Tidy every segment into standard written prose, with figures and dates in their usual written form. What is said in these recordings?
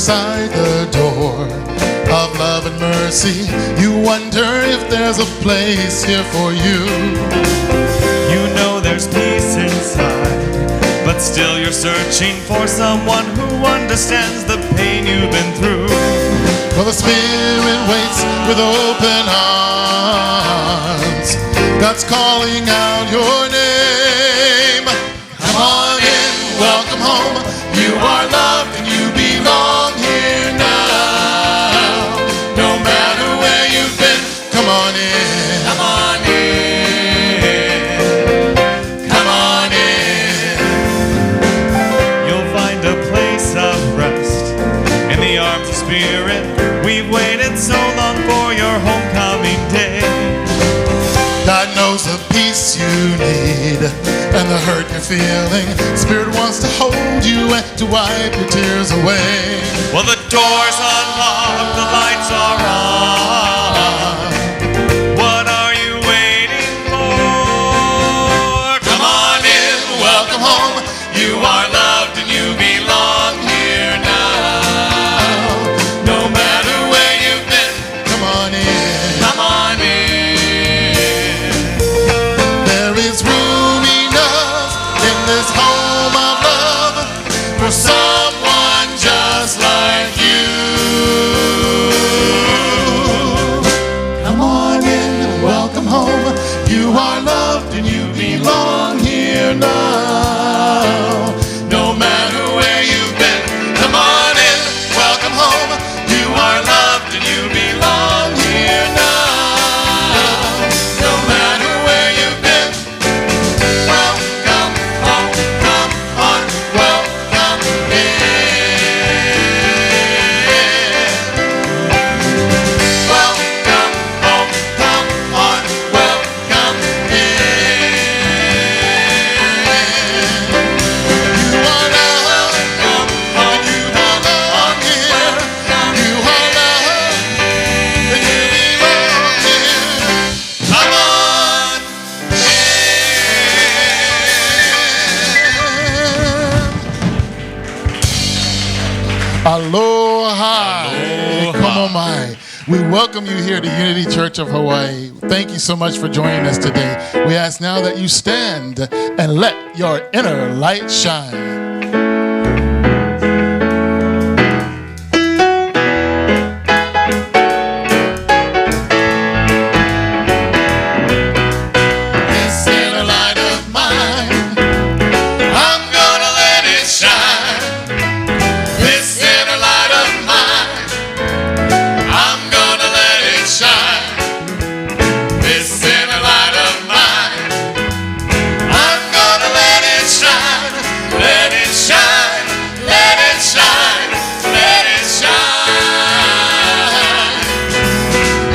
outside the door of love and mercy. You wonder if there's a place here for you. You know there's peace inside, but still you're searching for someone who understands the pain you've been through. Well, the Spirit waits with open arms. God's calling out your name. Come on in, welcome home. You are loved and you belong here now. No matter where you've been, come on in. Come on in. Come on in. You'll find a place of rest in the arms of Spirit. We've waited so long for your homecoming day. God knows the peace you need and the hurt you're feeling. Spirit wants to hold you and to wipe your tears away. Well, the door's unlocked, the lights are on. What are you waiting for? Come on in, welcome home. You are loved and you belong here now. No matter where you've been, Come on in. come on in. There is room enough in this home of love for someone just like you. Come on in, welcome home. You are loved and you belong here now. No matter where you've been, come on in, welcome home. You are loved and you belong here now. No matter where you've been, welcome home, come on, welcome in. Welcome home, come on, welcome in. You are loved, and you belong here. You are loved, and you belong here. Come on in. Aloha. Come on, my. We welcome you here to Unity Church of Hawaii. Thank you so much for joining us today. We ask now that you stand and let your inner light shine. This inner light of mine, I'm gonna let it shine. This inner light of mine, I'm gonna let it shine. This inner light of mine, I'm gonna let it shine. Let it shine, let it shine, let it shine.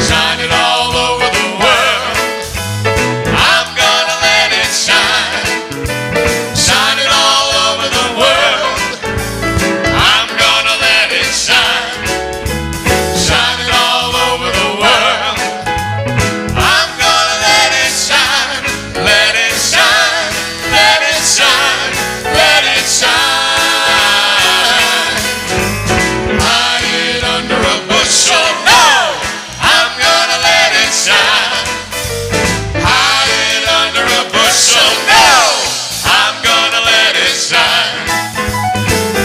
Shine it all over the world. I'm gonna let it shine. Shine it all over the world. I'm gonna let it shine. Shine it all over the world. I'm gonna let it shine. Let it shine. Let it shine. Let it shine. Hide it under a bushel. No! I'm gonna let it shine. Hide it under a bushel. No! I'm gonna let it shine.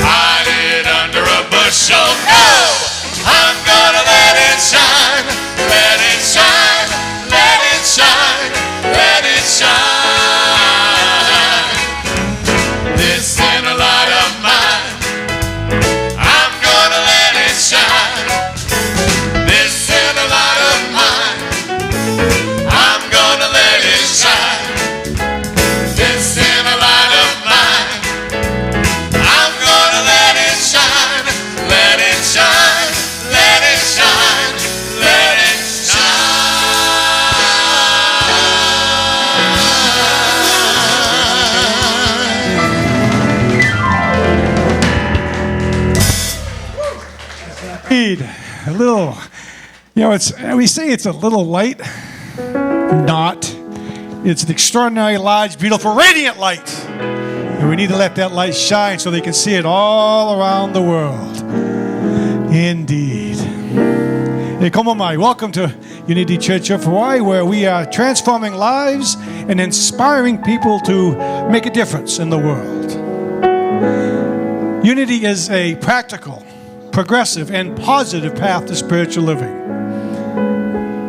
Hide it under a bushel. No! I'm gonna let it shine. Let it shine. Let it shine. Let it shine. This inner light of mine, I'm gonna let it shine. This inner light of mine, I'm gonna let it shine. This inner light of mine, I'm gonna let it shine. Let it shine. Let it shine. Let it shine. Need a little, we say it's a little light. Not. It's an extraordinary, large, beautiful, radiant light. And we need to let that light shine so they can see it all around the world. Indeed. Hey, como mai. Welcome to Unity Church of Hawaii, where we are transforming lives and inspiring people to make a difference in the world. Unity is a practical, progressive, and positive path to spiritual living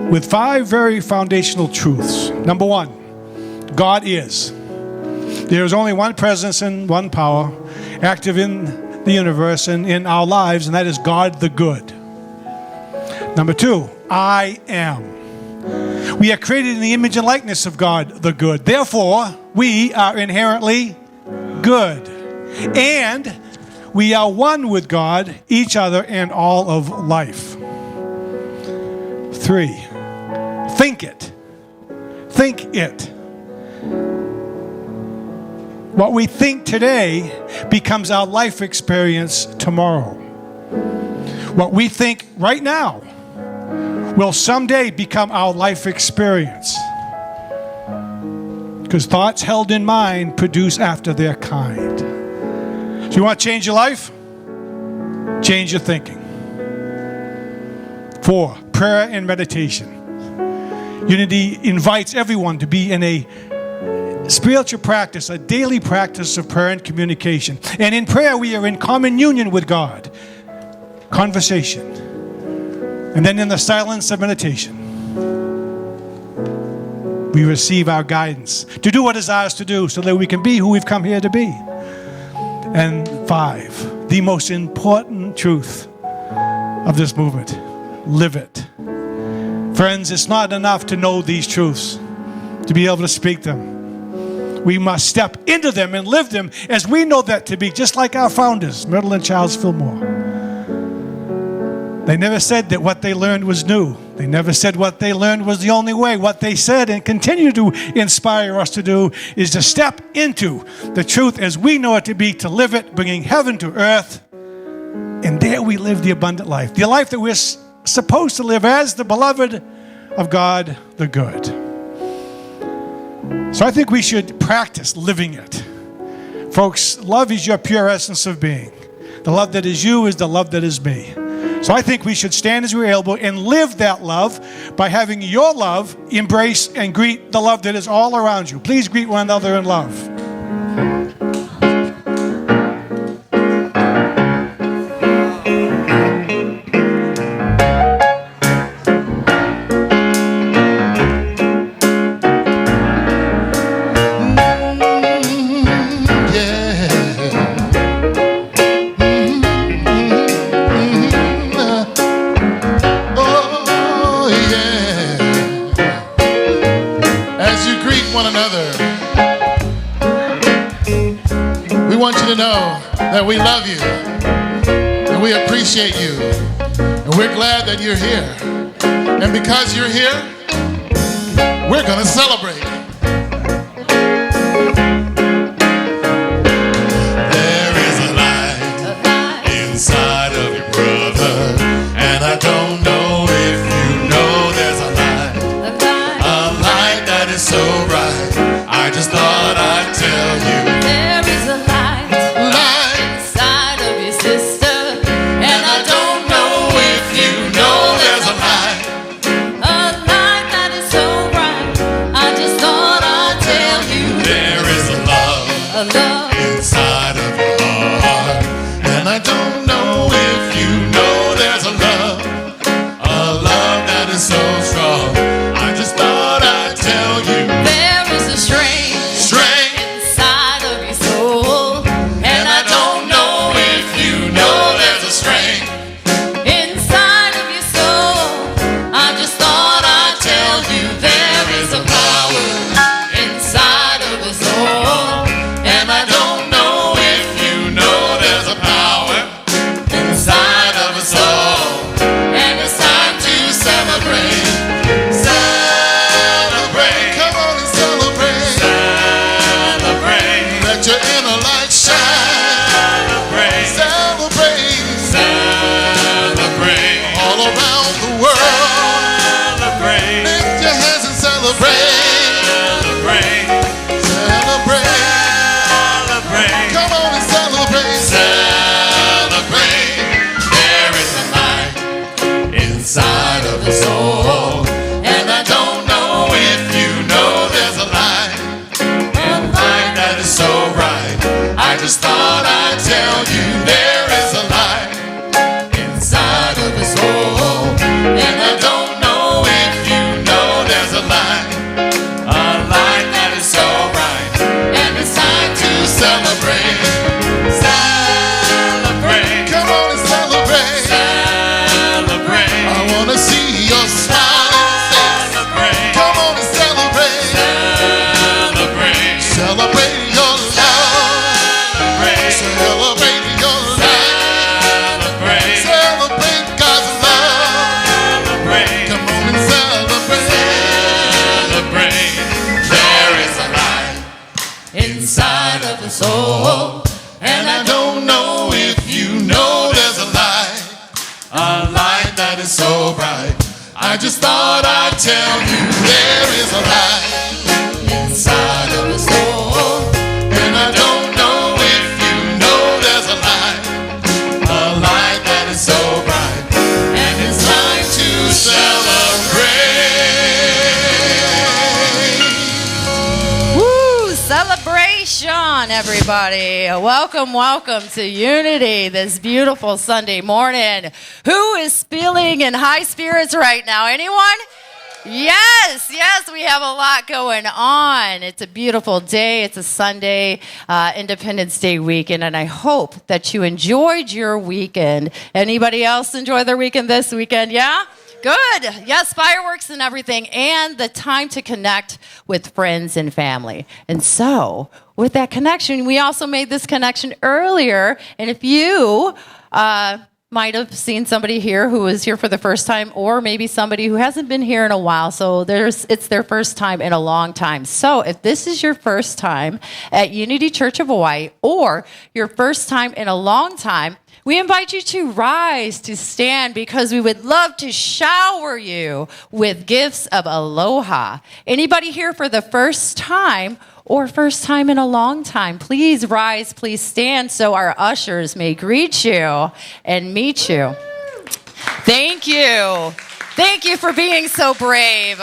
with 5 very foundational truths. Number 1, God is. There is only one presence and one power active in the universe and in our lives, and that is God the good. Number 2, I am. We are created in the image and likeness of God the good. Therefore, we are inherently good. And we are one with God, each other, and all of life. 3, think it. Think it. What we think today becomes our life experience tomorrow. What we think right now will someday become our life experience. Because thoughts held in mind produce after their kind. So you want to change your life? Change your thinking. 4, prayer and meditation. Unity invites everyone to be in a spiritual practice, a daily practice of prayer and communication. And in prayer, we are in common union with God. Conversation. And then in the silence of meditation, we receive our guidance to do what is ours to do so that we can be who we've come here to be. And 5, the most important truth of this movement, live it. Friends, it's not enough to know these truths, to be able to speak them. We must step into them and live them as we know that to be, just like our founders, Myrtle and Charles Fillmore. They never said that what they learned was new. They never said what they learned was the only way. What they said and continue to inspire us to do is to step into the truth as we know it to be, to live it, bringing heaven to earth. And there we live the abundant life. The life that we're supposed to live as the beloved of God the good. So I think we should practice living it. Folks, love is your pure essence of being. The love that is you is the love that is me. So I think we should stand as we're able and live that love by having your love embrace and greet the love that is all around you. Please greet one another in love. That we love you and we appreciate you and we're glad that you're here, and because you're here we're gonna celebrate. There is a light inside of your brother, and I don't know if you know there's a light that is so bright. I just thought I'd tell you. There is a light inside of your sister, and I don't know if you know there's a light that is so bright. I just thought thought I'd tell you there is a light inside of us all. And I don't know if you know there's a light that is so bright. And it's time to celebrate. Celebrate. Come on and celebrate. Celebrate. I want to see your smiling face. Celebrate. Come on and celebrate. Celebrate. Celebrate your love. Celebrate. Celebrate your life. Celebrate. Celebrate God's love. Celebrate. Come on and celebrate. Celebrate. There is a light inside of us all. And I don't know if you know there's a light that is so bright. I just thought I'd tell you there is a light inside of us all. And I don't know if you know there's a light that is so bright. And it's time to celebrate. Woo! Celebration, everybody. Welcome, welcome to Unity this beautiful Sunday morning. Who is feeling in high spirits right now? Anyone? Yes, we have a lot going on. It's a beautiful day. It's a Sunday, Independence Day weekend, and I hope that you enjoyed your weekend. Anybody else enjoy their weekend this weekend? Yeah? Good. Yes, fireworks and everything, and the time to connect with friends and family. And so, with that connection, we also made this connection earlier, and if you might have seen somebody here who was here for the first time, or maybe somebody who hasn't been here in a while, so it's their first time in a long time. So if this is your first time at Unity Church of Hawaii, or your first time in a long time, we invite you to rise, to stand, because we would love to shower you with gifts of aloha. Anybody here for the first time or first time in a long time, please rise, please stand so our ushers may greet you and meet you. Thank you. Thank you for being so brave.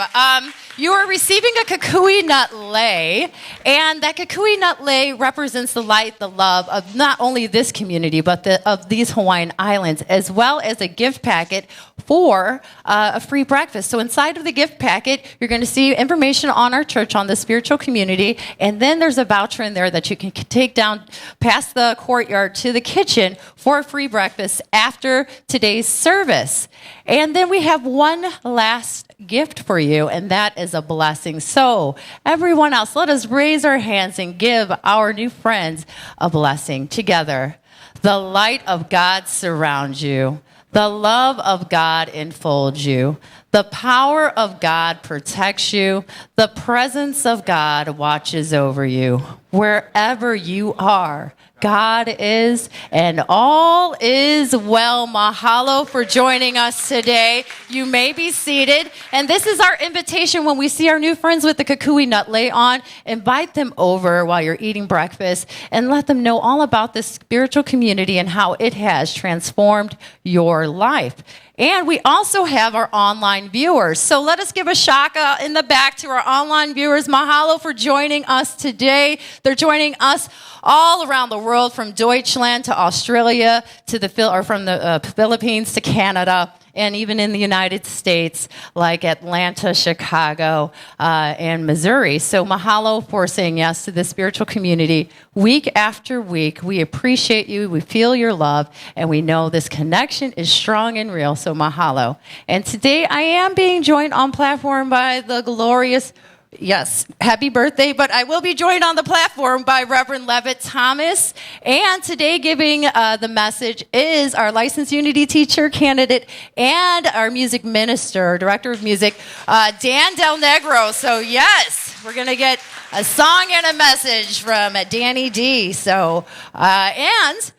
You are receiving a kukui nut lei, and that kukui nut lei represents the light, the love of not only this community, but of these Hawaiian Islands, as well as a gift packet for a free breakfast. So inside of the gift packet, you're going to see information on our church, on the spiritual community, and then there's a voucher in there that you can take down past the courtyard to the kitchen for a free breakfast after today's service. And then we have one last gift for you, and that is a blessing. So everyone else, let us raise our hands and give our new friends a blessing together. The light of God surrounds you. The love of God enfolds you. The power of God protects you. The presence of God watches over you. Wherever you are, God is, and all is well. Mahalo for joining us today. You may be seated, and this is our invitation when we see our new friends with the kukui nut lei on. Invite them over while you're eating breakfast and let them know all about this spiritual community and how it has transformed your life. And we also have our online viewers. So let us give a shaka in the back to our online viewers. Mahalo for joining us today. They're joining us all around the world, from Deutschland to Australia to from the Philippines to Canada, and even in the United States, like Atlanta, Chicago, and Missouri. So mahalo for saying yes to the spiritual community week after week. We appreciate you. We feel your love, and we know this connection is strong and real. So mahalo. And today I am being joined on platform by the glorious, yes, happy birthday, but I will be joined on the platform by Reverend Levitt Thomas. And today giving the message is our licensed Unity teacher candidate and our music minister, director of music, Dan Del Negro. So yes, we're going to get a song and a message from Danny D. So, and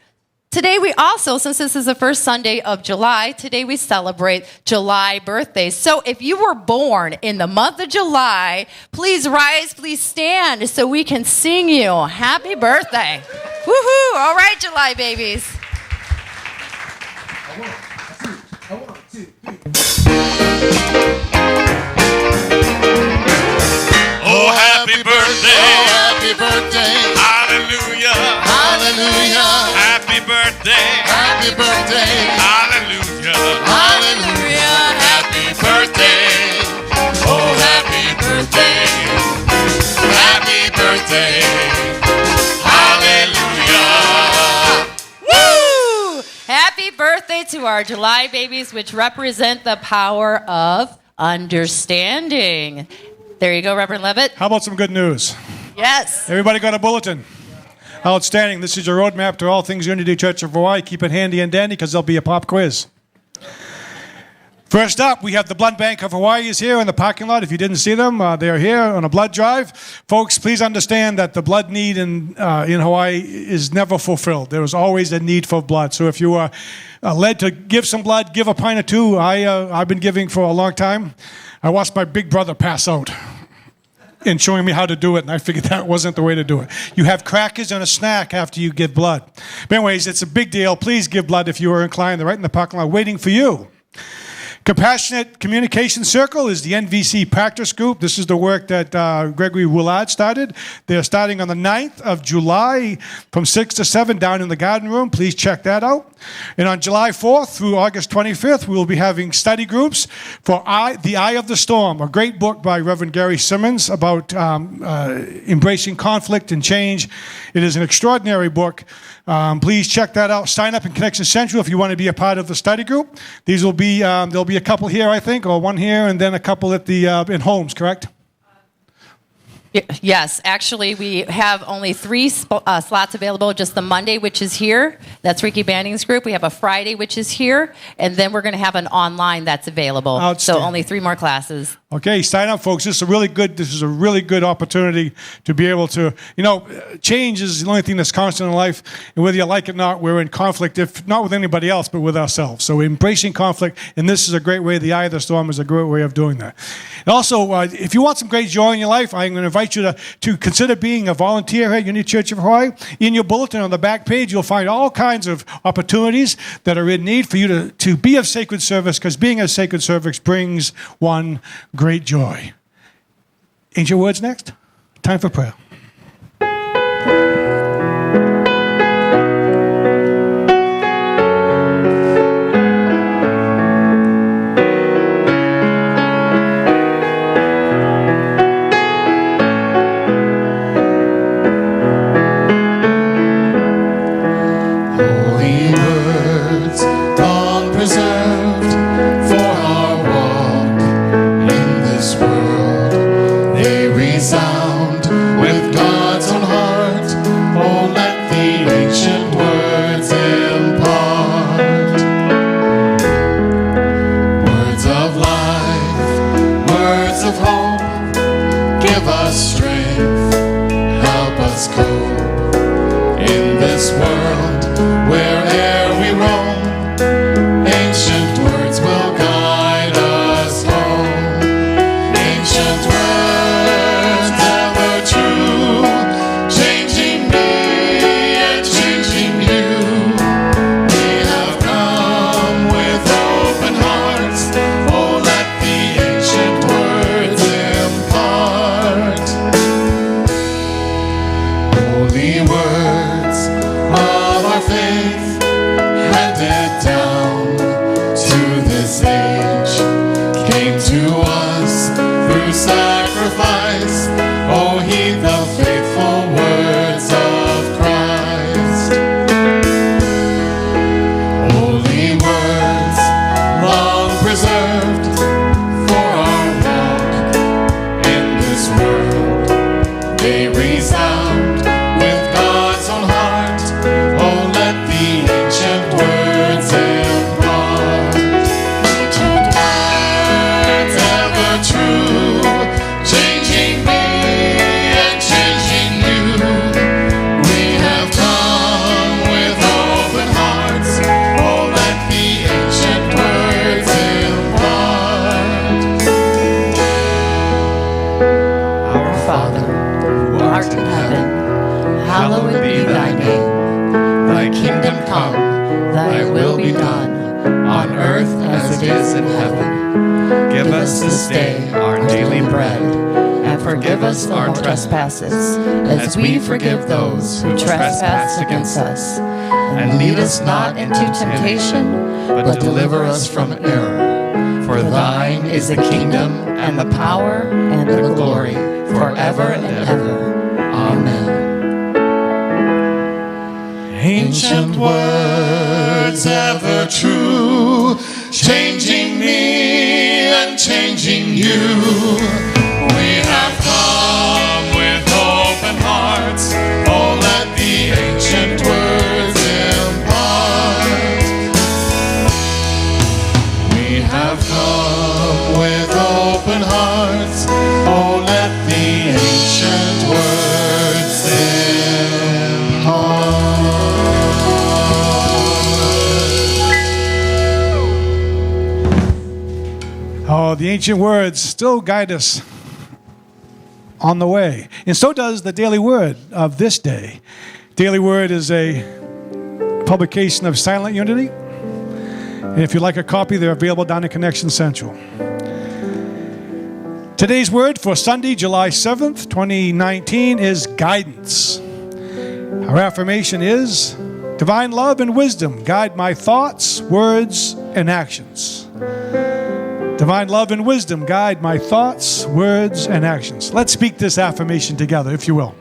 today we also, since this is the first Sunday of July, today we celebrate July birthdays. So if you were born in the month of July, please rise, please stand so we can sing you happy birthday. Woohoo! All right, July babies. One, two, three. Oh, happy birthday. Oh, happy birthday. Hallelujah. Hallelujah. Hallelujah. Happy birthday. Happy birthday. Hallelujah. Hallelujah. Happy birthday. Oh, happy birthday. Happy birthday. Hallelujah. Woo! Happy birthday to our July babies, which represent the power of understanding. There you go, Reverend Levitt. How about some good news? Yes. Everybody got a bulletin? Outstanding. This is your roadmap to all things Unity Church of Hawaii. Keep it handy and dandy because there'll be a pop quiz. First up, we have the Blood Bank of Hawaii is here in the parking lot. If you didn't see them, they're here on a blood drive. Folks, please understand that the blood need in Hawaii is never fulfilled. There is always a need for blood. So if you are led to give some blood, give a pint or two. I've been giving for a long time. I watched my big brother pass out and showing me how to do it, and I figured that wasn't the way to do it. You have crackers and a snack after you give blood. But anyways, it's a big deal. Please give blood if you are inclined. They're right in the parking lot waiting for you. Compassionate Communication Circle is the NVC practice group. This is the work that Gregory Willard started. They're starting on the 9th of July from 6 to 7 down in the garden room. Please check that out. And on July 4th through August 25th, we will be having study groups for The Eye of the Storm, a great book by Reverend Gary Simmons about embracing conflict and change. It is an extraordinary book. Please check that out. Sign up in Connection Central if you want to be a part of the study group. These will be, there'll be a couple here, I think, or one here, and then a couple at the in Holmes, correct? Yes, actually, we have only 3 slots available. Just the Monday, which is here. That's Ricky Banning's group. We have a Friday, which is here. And then we're going to have an online that's available. So only 3 more classes. Okay, sign up, folks. This is a really good opportunity to be able to, change is the only thing that's constant in life. And whether you like it or not, we're in conflict, if not with anybody else, but with ourselves. So embracing conflict, and this is a great way. The Eye of the Storm is a great way of doing that. And also, if you want some great joy in your life, I'm going to invite you to consider being a volunteer here at Unity Church of Hawaii. In your bulletin on the back page, you'll find all kinds of opportunities that are in need for you to be of sacred service, because being of sacred service brings one great joy. Angel words next. Time for prayer. Holy words, long preserved for our walk in this world. They resound with God's own heart. Oh, let the ancient words impart. Words of life, words of hope. Give us strength, help us cope in this world. Where'er we roam, ancient words will guide us home. Ancient words, ever true, changing me and changing you. We have come with open hearts. Oh, let the ancient words impart. Holy words of our faith, handed down to this age, came to us through sacrifice. Oh, heed the faithful words of Christ. Holy words, long preserved for our walk in this world. They resound with God's own heart. Oh, let the ancient words impart. Ancient words, ever true, changing me and changing you. We have come with open hearts. Oh, let the ancient words impart. Our Father, who art in heaven, hallowed be thy name. Thy kingdom come, Thy will be done, on earth as it is in heaven. Give us this day our daily bread, and forgive us our trespasses, as we forgive those who trespass against us. And lead us not into temptation, but deliver us from error. For thine is the kingdom, and the power, and the glory, forever and ever. Amen. Ancient words ever true, changing me and changing you. We have come with open hearts. Oh, let the ancient words impart. We have come with open hearts. Oh, let the ancient words impart. Oh, the ancient words still guide us on the way. And so does the Daily Word of this day. Daily Word is a publication of Silent Unity. And if you'd like a copy, they're available down at Connection Central. Today's word for Sunday, July 7th, 2019 is guidance. Our affirmation is, divine love and wisdom guide my thoughts, words, and actions. Divine love and wisdom guide my thoughts, words, and actions. Let's speak this affirmation together, if you will.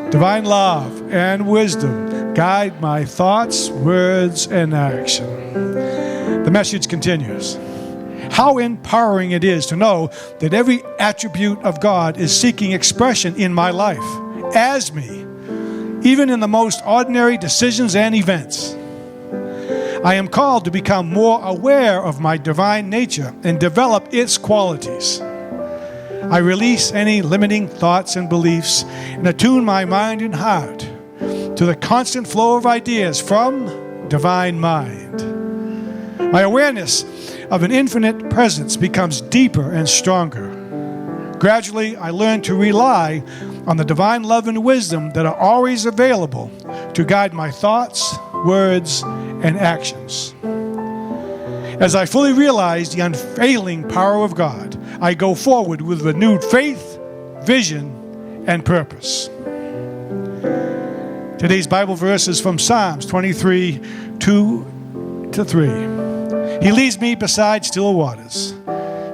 Divine love and wisdom guide my thoughts, words, and action. The message continues. How empowering it is to know that every attribute of God is seeking expression in my life, as me, even in the most ordinary decisions and events. I am called to become more aware of my divine nature and develop its qualities. I release any limiting thoughts and beliefs and attune my mind and heart to the constant flow of ideas from divine mind. My awareness of an infinite presence becomes deeper and stronger. Gradually, I learn to rely on the divine love and wisdom that are always available to guide my thoughts, words, and actions. As I fully realize the unfailing power of God, I go forward with renewed faith, vision, and purpose. Today's Bible verse is from Psalms 23, 2-3. He leads me beside still waters.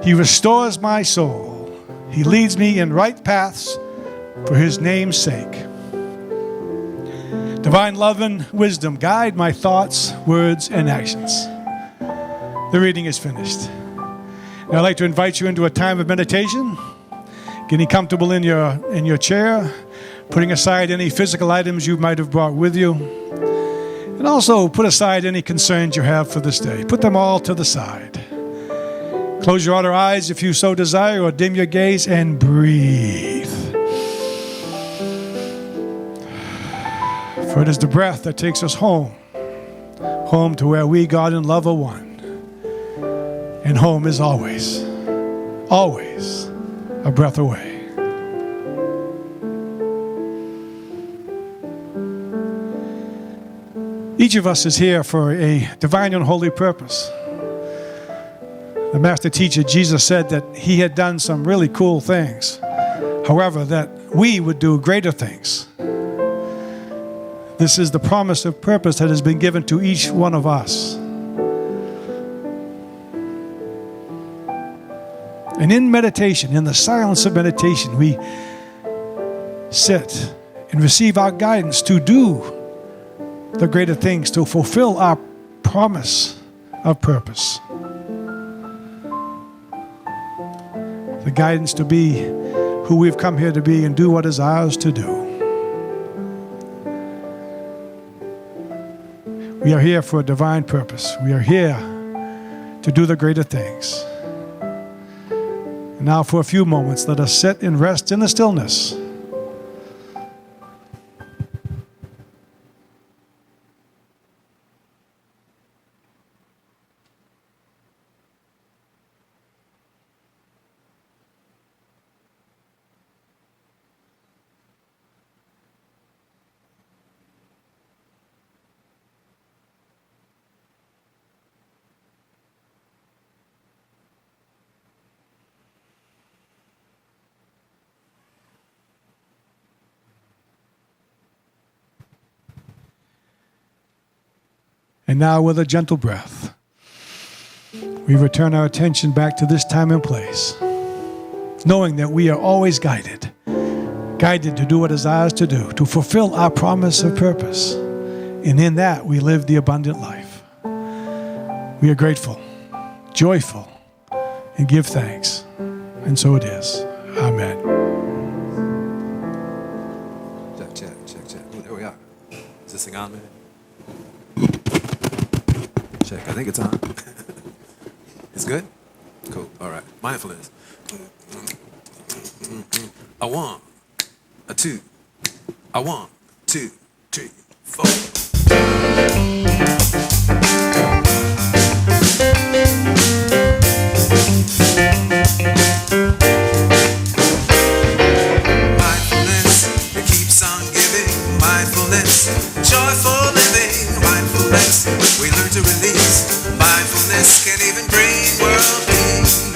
He restores my soul. He leads me in right paths for his name's sake. Divine love and wisdom guide my thoughts, words, and actions. The reading is finished. Now I'd like to invite you into a time of meditation, getting comfortable in your chair, putting aside any physical items you might have brought with you, and also put aside any concerns you have for this day. Put them all to the side. Close your outer eyes if you so desire, or dim your gaze and breathe. For it is the breath that takes us home to where we, God and love, are one. And home is always, always a breath away. Each of us is here for a divine and holy purpose. The master teacher, Jesus, said that he had done some really cool things. However, that we would do greater things. This is the promise of purpose that has been given to each one of us. And in meditation, in the silence of meditation, we sit and receive our guidance to do the greater things, to fulfill our promise of purpose. The guidance to be who we've come here to be and do what is ours to do. We are here for a divine purpose. We are here to do the greater things. And now for a few moments, let us sit and rest in the stillness. And now with a gentle breath, we return our attention back to this time and place, knowing that we are always guided to do what is ours to do, to fulfill our promise of purpose. And in that, we live the abundant life. We are grateful, joyful, and give thanks. And so it is. Amen. Check. Ooh, there we are. Is this thing on, man? Check. I think it's on. It's good? Cool. All right. Mindfulness. A 1, a 2, a 1, 2, 3, 4. Mindfulness, it keeps on giving. Mindfulness, joyful living. Mindfulness, we learn to release. Mindfulness can even bring world peace.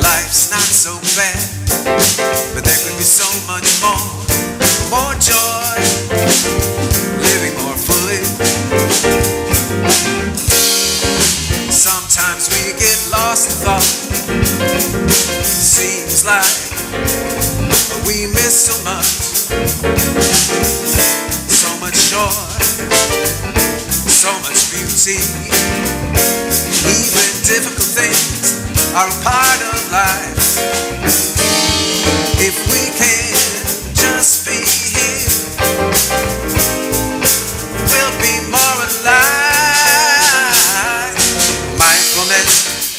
Life's not so bad, but there could be so much more joy, living more fully. Sometimes we get lost in thought. Seems like we miss so much. So much joy, so much beauty. Even difficult things are a part of life. If we can just be here, we'll be more alive. Mindfulness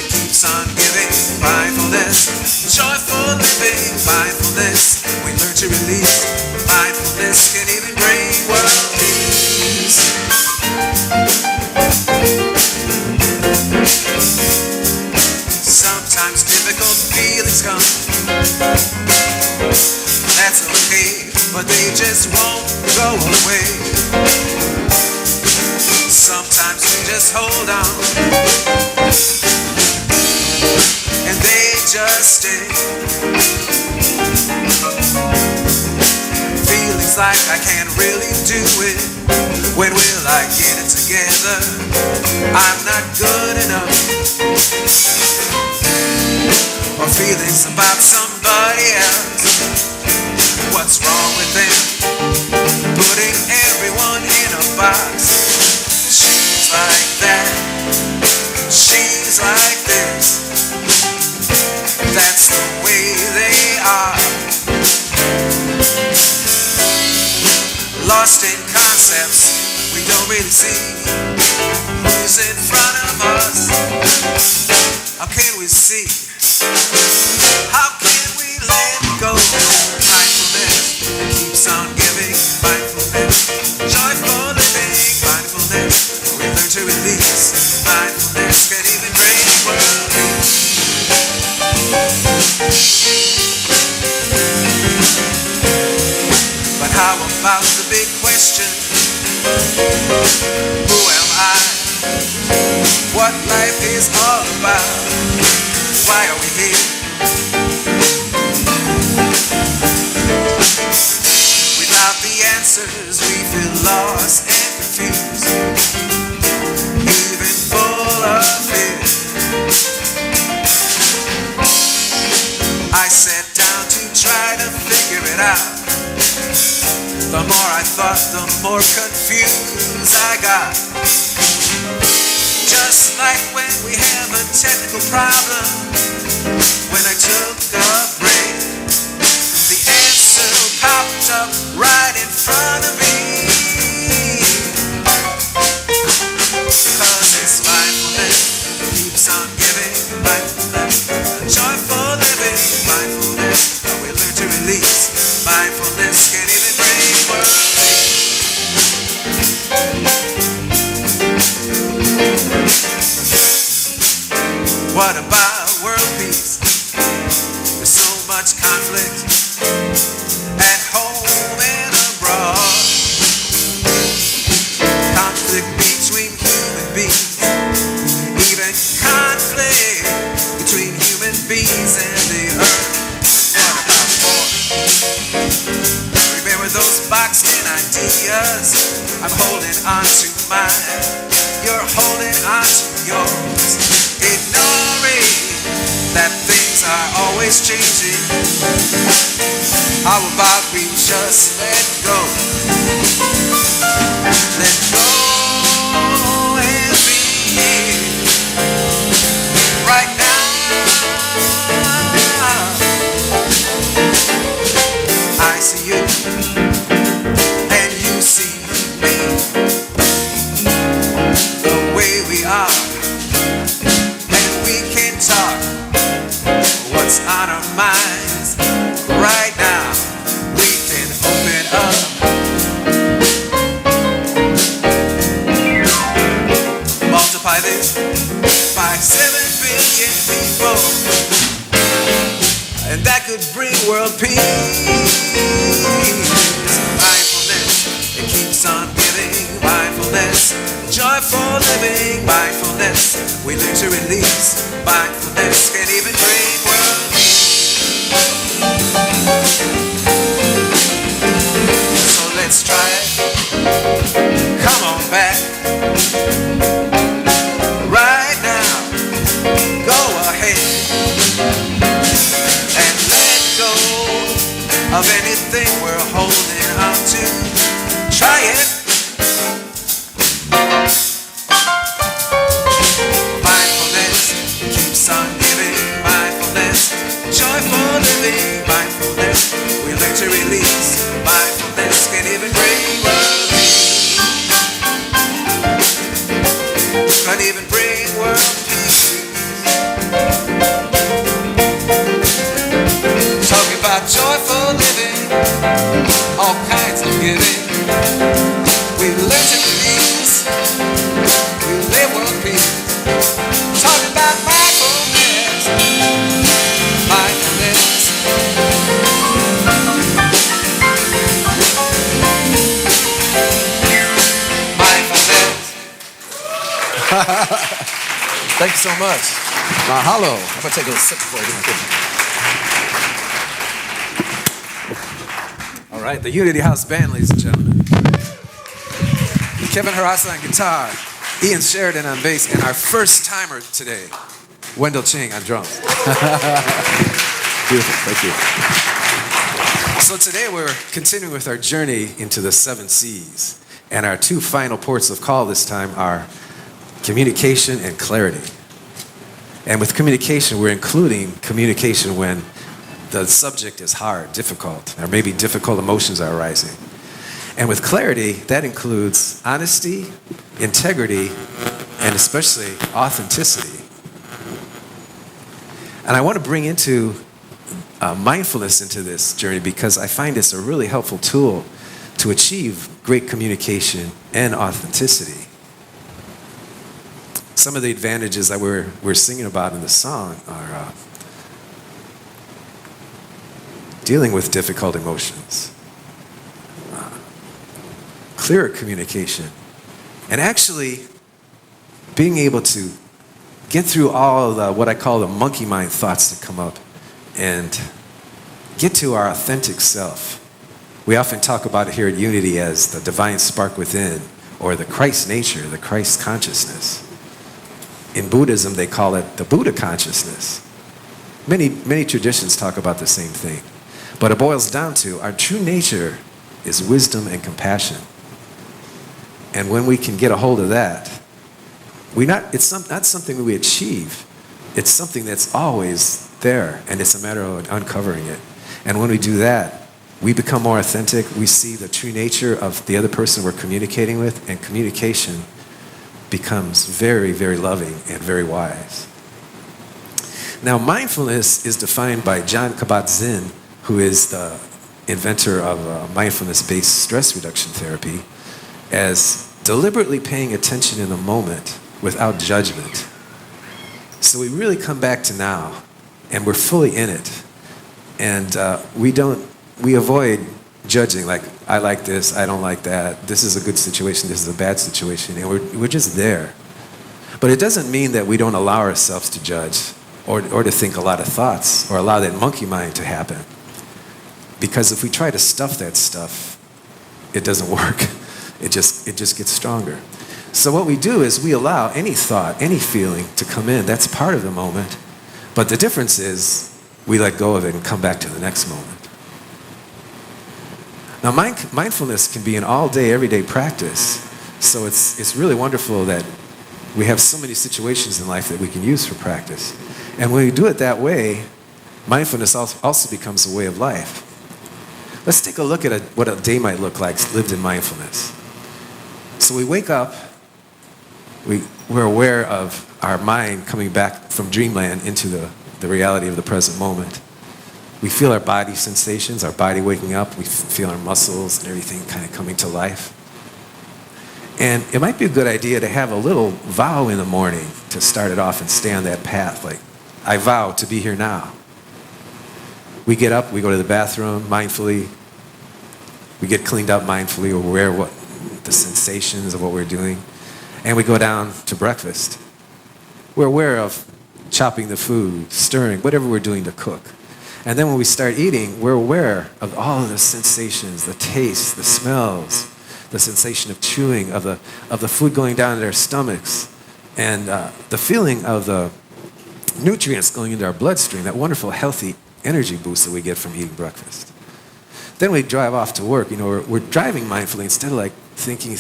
keeps on giving. Mindfulness, joyful living. Mindfulness, we learn to release. Mindfulness can even bring world peace. Sometimes difficult feelings come. That's okay, but they just won't go away. Sometimes we just hold on, and they just stay. Feelings like I can't really do it. When will I get it together? I'm not good enough. Or feelings about somebody else. What's wrong with them? Putting everyone in a box. She's like that. She's like this. That's the way they are. Lost in concepts we don't really see. Who's in front of us? How can we see? How can we let go? Mindfulness keeps on giving. Mindfulness, joyful living. Mindfulness, we learn to release. Mindfulness can even bring world peace. But how about the big question? Who am I? What life is all about? Why are we here? Without the answers, we feel lost and confused, even full of fear. I sat down to try to figure it out. The more I thought, the more confused I got. Just like when we have a technical problem. When I took a break, the answer popped up right in front of me. Cause it's mindfulness keeps on giving. Mindfulness, joyful living. Mindfulness, how we learn to release. Mindfulness can even bring world peace. What about world peace? There's so us. I'm holding on to mine. You're holding on to yours. Ignoring that things are always changing. How about we just let go? Let go and be right now. I see you and you see me the way we are, and we can talk what's on our minds right now. We can open up. Multiply this by 7 billion people, and that could bring world peace. Mindfulness, it keeps on giving. Mindfulness, joyful living. Mindfulness, we learn to release. Mindfulness can even bring world peace. So let's try it. Come on back. Right now, go ahead and let go of anything we're holding on to. Try it. Mindfulness keeps on giving. Mindfulness, joyful living. Mindfulness, we learn to release. Mindfulness can even bring world peace. Can even bring world peace. Talking about joyful living, all kinds of giving. We learn to release. We live world peace. Talking about mindfulness. Mindfulness. Mindfulness. Thank you so much. Mahalo. I'm going to take a sip before I do. All right, the Unity House Band, ladies and gentlemen. Kevin Harasa on guitar, Ian Sheridan on bass, and our first timer today, Wendell Ching on drums. Beautiful, thank you. So today we're continuing with our journey into the 7 C's, and our 2 final ports of call this time are communication and clarity. And with communication, we're including communication when the subject is hard, difficult, or maybe difficult emotions are arising. And with clarity, that includes honesty, integrity, and especially authenticity. And I want to bring into mindfulness into this journey because I find it's a really helpful tool to achieve great communication and authenticity. Some of the advantages that we're singing about in the song are dealing with difficult emotions, clearer communication, and actually being able to get through all of the, what I call the monkey mind thoughts that come up and get to our authentic self. We often talk about it here at Unity as the divine spark within, or the Christ nature, the Christ consciousness. In Buddhism, they call it the Buddha consciousness. Many traditions talk about the same thing. But it boils down to our true nature is wisdom and compassion. And when we can get a hold of that, it's not something we achieve. It's something that's always there, and it's a matter of uncovering it. And when we do that, we become more authentic. We see the true nature of the other person we're communicating with, and communication becomes very, very loving and very wise. Now, mindfulness is defined by John Kabat-Zinn, who is the inventor of mindfulness-based stress reduction therapy, as deliberately paying attention in the moment without judgment. So we really come back to now, and we're fully in it. And we avoid judging, like, I like this, I don't like that, this is a good situation, this is a bad situation, and we're just there. But it doesn't mean that we don't allow ourselves to judge or to think a lot of thoughts or allow that monkey mind to happen. Because if we try to stuff that stuff, it doesn't work. It just gets stronger. So what we do is we allow any thought, any feeling to come in. That's part of the moment. But the difference is we let go of it and come back to the next moment. Now, mindfulness can be an all-day, everyday practice. So it's really wonderful that we have so many situations in life that we can use for practice. And when we do it that way, mindfulness also becomes a way of life. Let's take a look at what a day might look like lived in mindfulness. So we wake up, we're aware of our mind coming back from dreamland into the reality of the present moment. We feel our body sensations, our body waking up. We feel our muscles and everything kind of coming to life. And it might be a good idea to have a little vow in the morning to start it off and stay on that path. Like, I vow to be here now. We get up, we go to the bathroom mindfully. We get cleaned up mindfully. We're aware of what the sensations of what we're doing. And we go down to breakfast. We're aware of chopping the food, stirring, whatever we're doing to cook. And then when we start eating, we're aware of all of the sensations, the taste, the smells, the sensation of chewing, of the food going down into our stomachs, and the feeling of the nutrients going into our bloodstream, that wonderful healthy energy boost that we get from eating breakfast. Then we drive off to work. You know, we're driving mindfully instead of like thinking.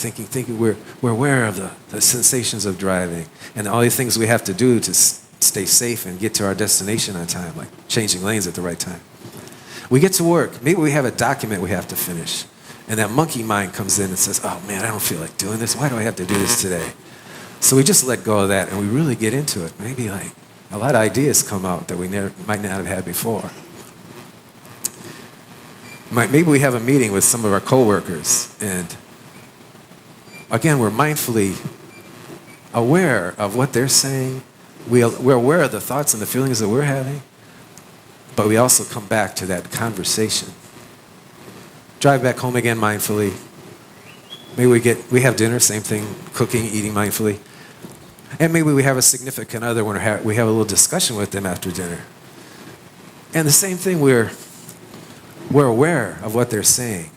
We're aware of the sensations of driving and all the things we have to do to stay safe and get to our destination on time, like changing lanes at the right time. We get to work. Maybe we have a document we have to finish. And that monkey mind comes in and says, oh man, I don't feel like doing this. Why do I have to do this today? So we just let go of that and we really get into it. Maybe like a lot of ideas come out that we might not have had before. Maybe we have a meeting with some of our coworkers, and again, we're mindfully aware of what they're saying. We're aware of the thoughts and the feelings that we're having, but we also come back to that conversation. Drive back home again mindfully. Maybe we have dinner, same thing, cooking, eating mindfully. And maybe we have a significant other when we have a little discussion with them after dinner. And the same thing, we're aware of what they're saying,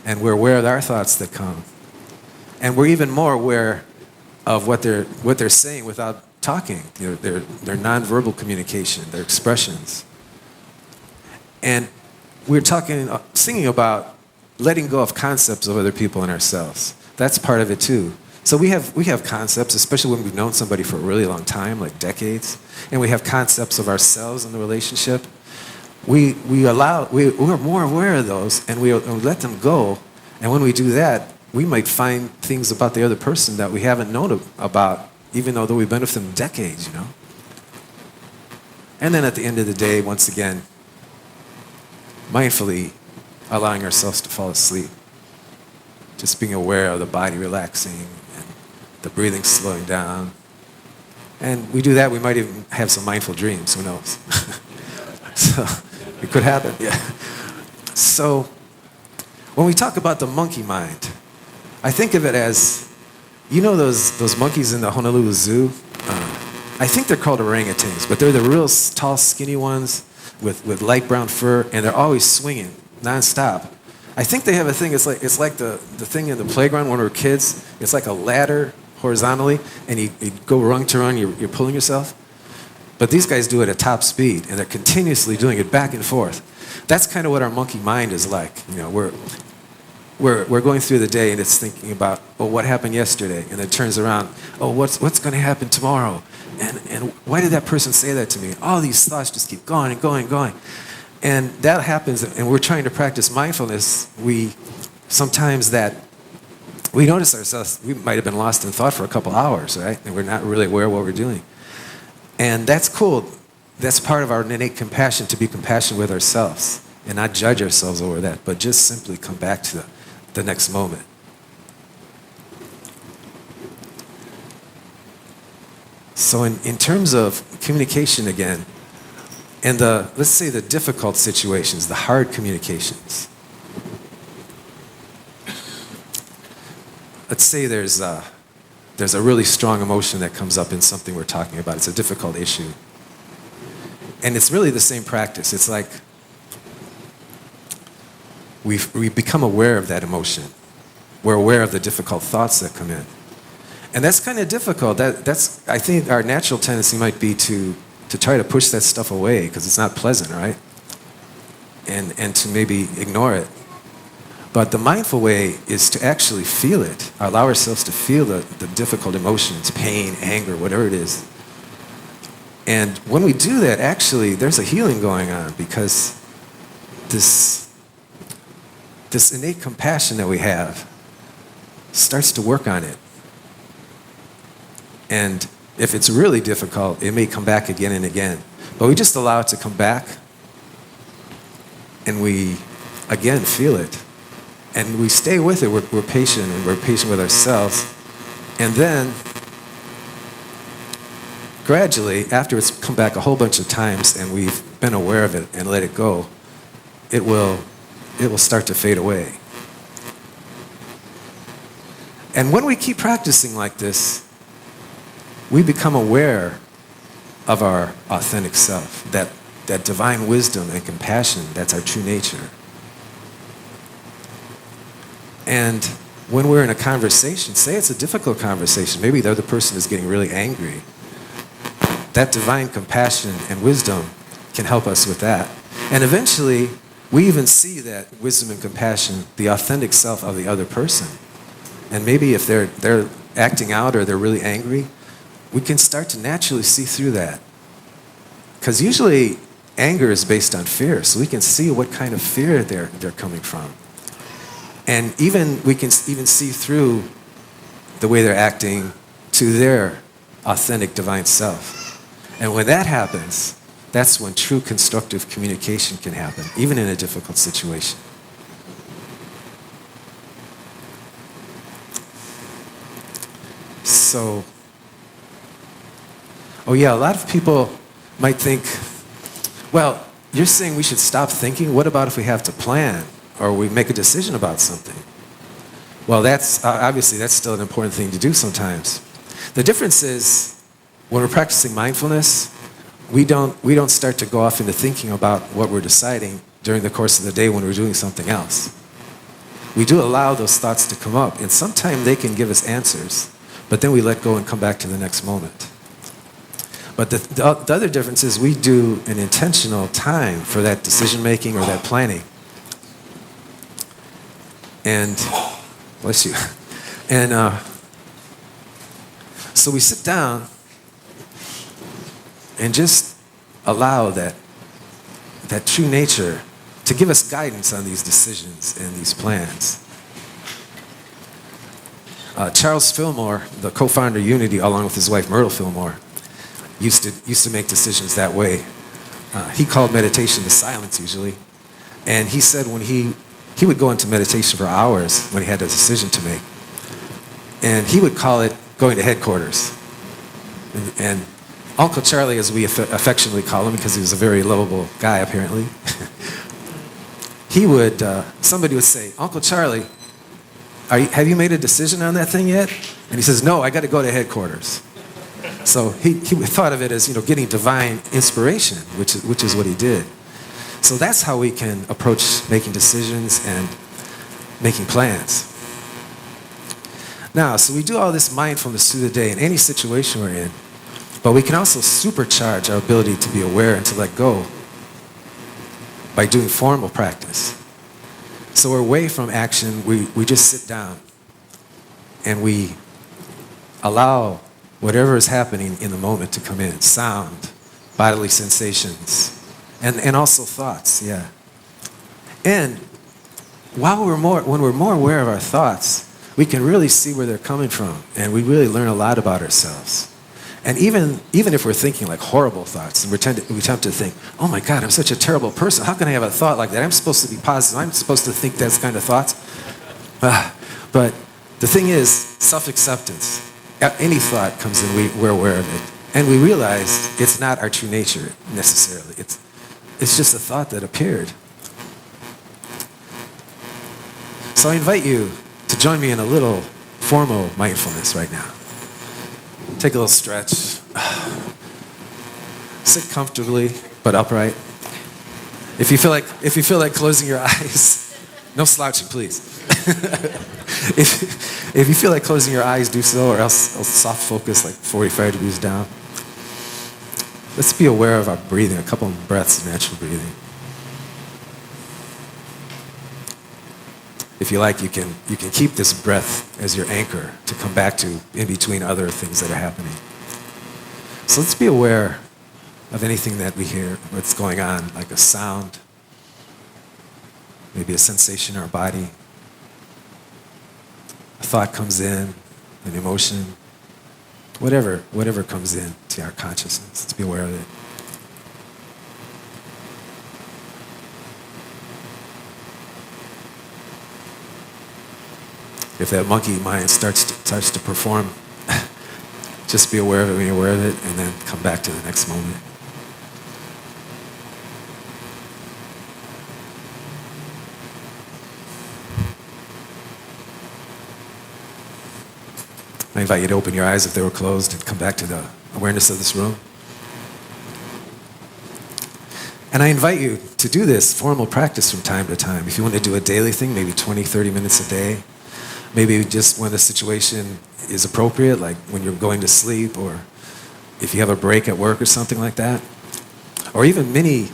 and we're aware of our thoughts that come. And we're even more aware of what they're saying without talking, you know, their nonverbal communication, their expressions. And we're singing about letting go of concepts of other people and ourselves. That's part of it too. So we have concepts, especially when we've known somebody for a really long time, like decades, and we have concepts of ourselves in the relationship. We're more aware of those, and we let them go. And when we do that, we might find things about the other person that we haven't known about, even though we've been with them decades, you know. And then at the end of the day, once again, mindfully allowing ourselves to fall asleep. Just being aware of the body relaxing and the breathing slowing down. And we do that, we might even have some mindful dreams, who knows. So it could happen, yeah. So when we talk about the monkey mind, I think of it as, you know those monkeys in the Honolulu Zoo? I think they're called orangutans, but they're the real tall, skinny ones with light brown fur, and they're always swinging nonstop. I think they have a thing, it's like the thing in the playground when we were kids. It's like a ladder horizontally, and you go rung to rung, you're pulling yourself. But these guys do it at top speed, and they're continuously doing it back and forth. That's kind of what our monkey mind is like. You know, we're going through the day, and it's thinking about, oh, what happened yesterday? And it turns around, oh, what's going to happen tomorrow? And why did that person say that to me? All these thoughts just keep going and going and going. And that happens, and we're trying to practice mindfulness. Sometimes we notice ourselves, we might have been lost in thought for a couple hours, right? And we're not really aware of what we're doing. And that's cool. That's part of our innate compassion, to be compassionate with ourselves and not judge ourselves over that, but just simply come back to the next moment. So in terms of communication again, and let's say the difficult situations, the hard communications. Let's say there's a really strong emotion that comes up in something we're talking about. It's a difficult issue. And it's really the same practice. It's like we become aware of that emotion. we're aware of the difficult thoughts that come in. And that's kind of difficult. That's I think our natural tendency might be to try to push that stuff away because it's not pleasant, right? And to maybe ignore it. But the mindful way is to actually feel it, allow ourselves to feel the difficult emotions, pain, anger, whatever it is. And when we do that, actually, there's a healing going on because this innate compassion that we have starts to work on it. And if it's really difficult, it may come back again and again. But we just allow it to come back, and we, again, feel it. And we stay with it. We're patient, and we're patient with ourselves. And then, gradually, after it's come back a whole bunch of times and we've been aware of it and let it go, it will start to fade away. And when we keep practicing like this, we become aware of our authentic self, that divine wisdom and compassion, that's our true nature. And when we're in a conversation, say it's a difficult conversation, maybe the other person is getting really angry, that divine compassion and wisdom can help us with that. And eventually, we even see that wisdom and compassion, the authentic self of the other person. And maybe if they're acting out or they're really angry, we can start to naturally see through that. Because usually anger is based on fear, so we can see what kind of fear they're coming from. And we can even see through the way they're acting to their authentic divine self. And when that happens, that's when true constructive communication can happen, even in a difficult situation. So, a lot of people might think, well, you're saying we should stop thinking? What about if we have to plan or we make a decision about something? Well, that's obviously that's still an important thing to do sometimes. The difference is when we're practicing mindfulness, we don't start to go off into thinking about what we're deciding during the course of the day when we're doing something else. We do allow those thoughts to come up, and sometimes they can give us answers, but then we let go and come back to the next moment. But the other difference is we do an intentional time for that decision making or that planning. And, bless you. And so we sit down and just allow that true nature to give us guidance on these decisions and these plans. Charles Fillmore, the co-founder of Unity, along with his wife Myrtle Fillmore, used to make decisions that way. He called meditation the silence usually. And he said when he would go into meditation for hours when he had a decision to make. And he would call it going to headquarters. And Uncle Charlie, as we affectionately call him, because he was a very lovable guy apparently, somebody would say, Uncle Charlie, have you made a decision on that thing yet? And he says, no, I got to go to headquarters. So he thought of it as, getting divine inspiration, which is what he did. So that's how we can approach making decisions and making plans. Now, so we do all this mindfulness through the day in any situation we're in, but we can also supercharge our ability to be aware and to let go by doing formal practice. So we're away from action, we just sit down and we allow whatever is happening in the moment to come in, sound, bodily sensations, and also thoughts, yeah. And when we're more aware of our thoughts, we can really see where they're coming from, and we really learn a lot about ourselves. And even if we're thinking like horrible thoughts, and we tend to think, oh my God, I'm such a terrible person. How can I have a thought like that? I'm supposed to be positive. I'm supposed to think those kind of thoughts. But the thing is, self-acceptance. Any thought comes in, we're aware of it. And we realize it's not our true nature necessarily. It's just a thought that appeared. So I invite you to join me in a little formal mindfulness right now. Take a little stretch. Sit comfortably but upright. If you feel like closing your eyes, no slouching, please. if you feel like closing your eyes, do so, or else soft focus, like 45 degrees down. Let's be aware of our breathing, a couple of breaths of natural breathing. If you like, you can keep this breath as your anchor to come back to in between other things that are happening. So let's be aware of anything that we hear, what's going on, like a sound, maybe a sensation in our body. A thought comes in, an emotion, whatever comes in to our consciousness. Let's be aware of it. If that monkey mind starts to perform, just be aware of it, be aware of it, and then come back to the next moment. I invite you to open your eyes if they were closed and come back to the awareness of this room. And I invite you to do this formal practice from time to time. If you want to do a daily thing, maybe 20, 30 minutes a day. Maybe just when the situation is appropriate, like when you're going to sleep, or if you have a break at work or something like that. Or even mini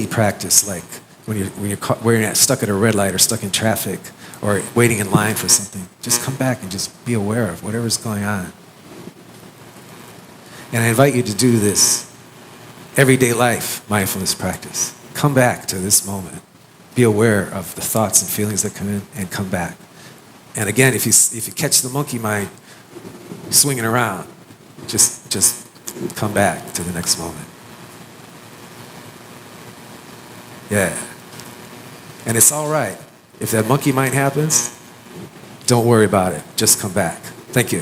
practice, like when you're stuck at a red light or stuck in traffic or waiting in line for something. Just come back and just be aware of whatever's going on. And I invite you to do this everyday life mindfulness practice. Come back to this moment. Be aware of the thoughts and feelings that come in and come back. And again, if you catch the monkey mind swinging around, just come back to the next moment. Yeah. And it's all right. If that monkey mind happens, don't worry about it. Just come back. Thank you.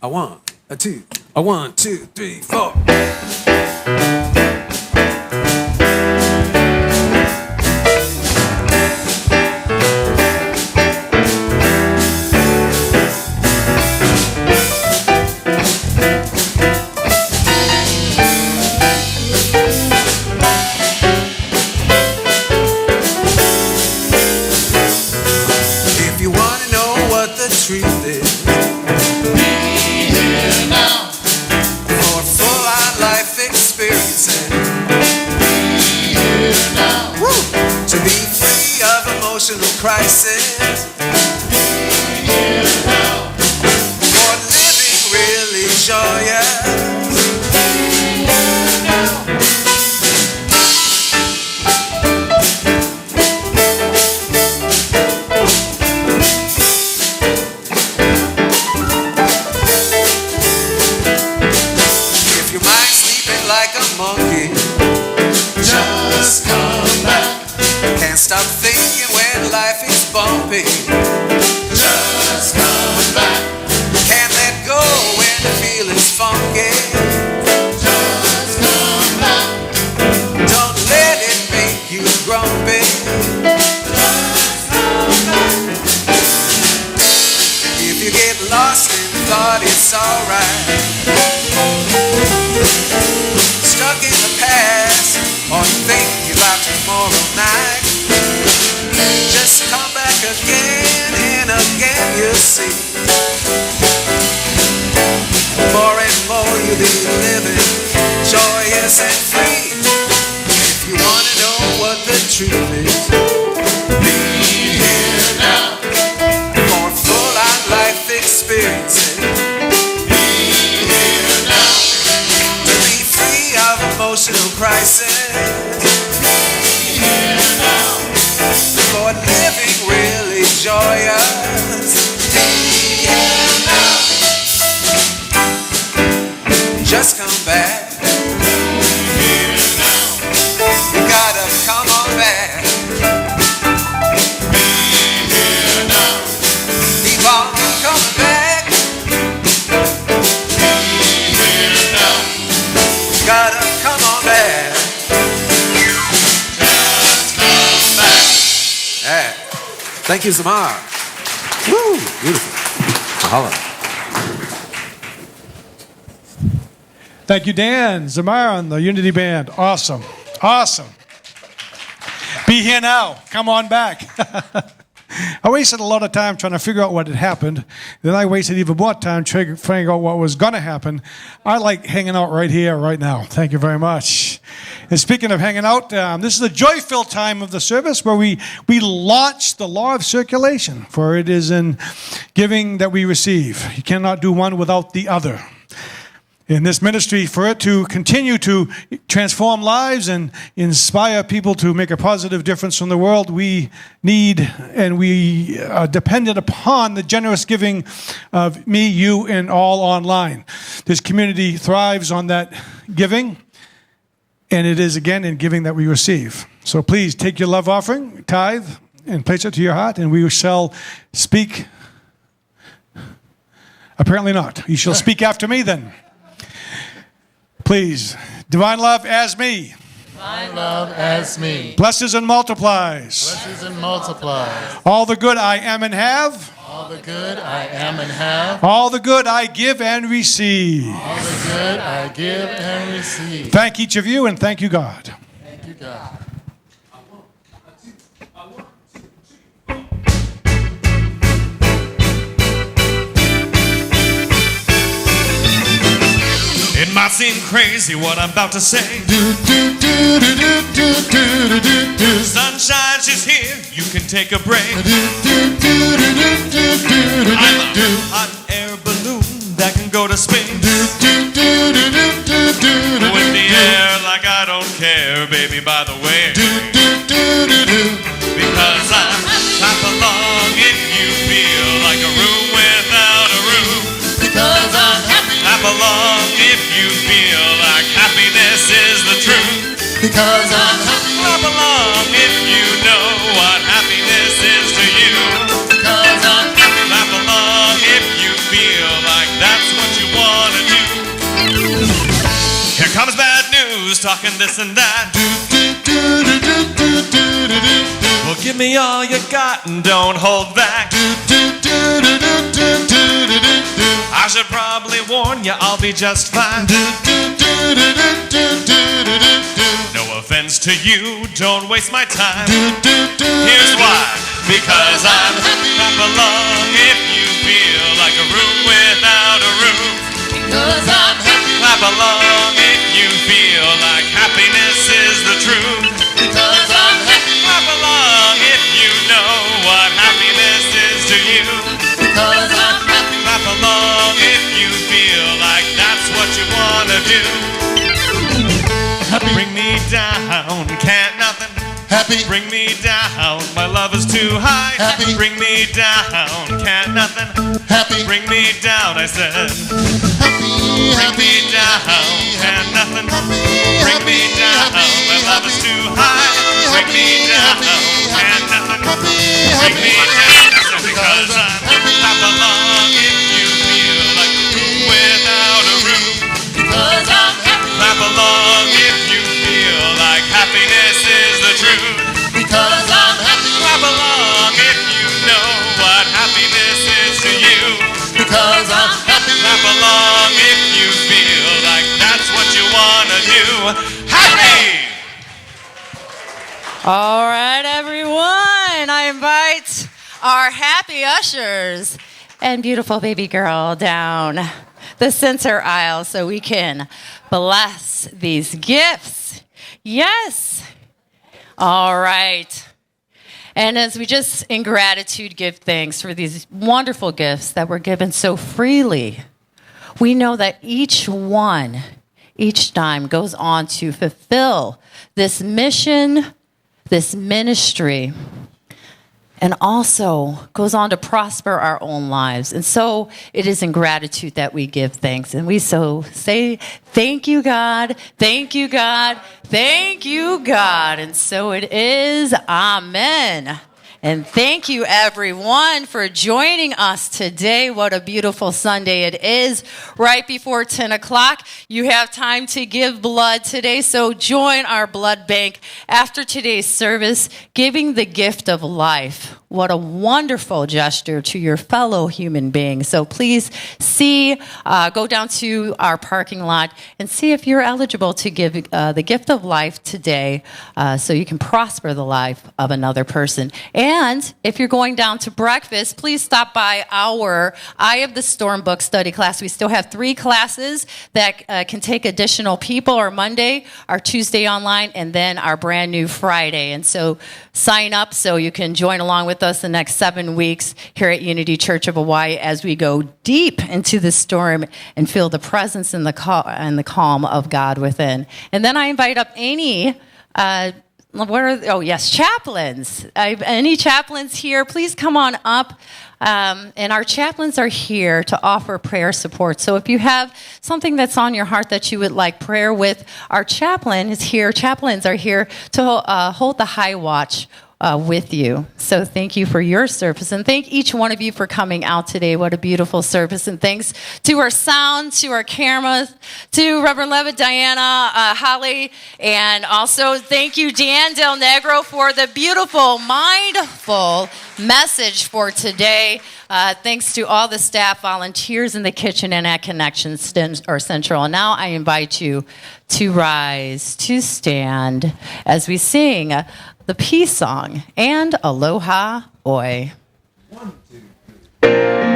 A one, a two, a 1, 2, 3, 4. If you want to know what the truth is, emotional crisis, for living really joyous. If your mind's sleeping like a monkey, just come back. Can't stop thinking when life is bumpy. Just come back. Can't let go when the feeling's funky. Just come back. Don't let it make you grumpy. Just come back. If you get lost in thought, it's alright. Stuck in the past or thinking about tomorrow night. Just come back again and again, you'll see. More and more you'll be living joyous and free. If you want to know what the truth is, be here now. For full-on life experiences, be here now. To be free of emotional crisis, be here now. For living really joyous, be here now. Just come back. Here now. You gotta come on back. Be here now. Keep on coming back. Be here now. You gotta come on back. Thank you, Zamar. Woo, beautiful. Mahalo. Thank you, Dan. Zamar on the Unity Band. Awesome. Awesome. Be here now. Come on back. I wasted a lot of time trying to figure out what had happened. Then I wasted even more time trying to figure out what was going to happen. I like hanging out right here, right now. Thank you very much. And speaking of hanging out, this is a joy-filled time of the service where we launch the law of circulation, for it is in giving that we receive. You cannot do one without the other. In this ministry, for it to continue to transform lives and inspire people to make a positive difference in the world, we need and we are dependent upon the generous giving of me, you, and all online. This community thrives on that giving, and it is again in giving that we receive. So please take your love offering, tithe, and place it to your heart, and we shall speak. Apparently not. You shall speak after me then. Please, divine love as me. Divine love as me. Blesses and multiplies. Blesses and multiplies. All the good I am and have. All the good I am and have. All the good I give and receive. All the good I give and receive. Thank each of you and thank you, God. Thank you, God. It might seem crazy what I'm about to say. Sunshine, she's here. You can take a break. I'm a hot air balloon that can go to space. With the air like I don't care, baby, by the way. Because I'm clap along if you feel like a room without a roof. Because I'm happy. Clap along if you feel like happiness is the truth. Because I'm happy. Clap along if you know what happiness is to you. Because I'm happy. Clap along if you feel like that's what you want to do. Here comes bad news, talking this and that. Well, give me all you got and don't hold back. I should probably warn you, I'll be just fine. No offense to you, don't waste my time. Here's why. Because I'm happy. Clap along if you feel like a room without a roof. Because I'm happy. Clap along if you feel like happiness is the truth. Because I'm happy. Clap along if you know what happiness is to you. Because I'm happy. Clap along if you feel like that's what you want to do. Happy. Bring me down, can't nothing. Happy. Bring me down, my love is too high. Happy. Bring me down, can't nothing. Happy. Bring me down, I said. Happy. Bring me down, can't nothing. Bring me down, my love is too high. Bring me down, can't nothing. Bring me down, because I'm clap along if you feel like a room without a roof. Because I'm happy. Clap along if you feel like happiness is the truth. Because I'm happy. Clap along if you know what happiness is to you. Because I'm happy. Clap along if you feel like that's what you want to do. Happy! All right, everyone. I invite our happy ushers and beautiful baby girl down the center aisle so we can bless these gifts. Yes. All right. And as we just in gratitude give thanks for these wonderful gifts that were given so freely, we know that each one, each time goes on to fulfill this mission, this ministry, and also goes on to prosper our own lives. And so it is in gratitude that we give thanks. And we so say, thank you, God. Thank you, God. Thank you, God. And so it is. Amen. And thank you, everyone, for joining us today. What a beautiful Sunday it is. Right before 10 o'clock, you have time to give blood today. So join our blood bank after today's service, giving the gift of life. What a wonderful gesture to your fellow human being. So please go down to our parking lot and see if you're eligible to give the gift of life today so you can prosper the life of another person. And if you're going down to breakfast, please stop by our Eye of the Storm book study class. We still have 3 classes that can take additional people, our Monday, our Tuesday online, and then our brand new Friday. And so sign up so you can join along with us the next 7 weeks here at Unity Church of Hawaii as we go deep into the storm and feel the presence and the calm of God within. And then I invite up any chaplains. Any chaplains here, please come on up. And our chaplains are here to offer prayer support. So if you have something that's on your heart that you would like prayer with, our chaplain is here. Chaplains are here to hold the high watch with you. So thank you for your service, and thank each one of you for coming out today. What a beautiful service. And thanks to our sound, to our cameras, to Reverend Levitt, Diana, Holly, and also thank you, Dan Del Negro, for the beautiful, mindful message for today. Thanks to all the staff, volunteers in the kitchen and at Connection Central. And now I invite you to rise, to stand as we sing the peace song and Aloha Oi. 1, 2, 3.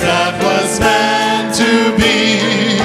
That was meant to be.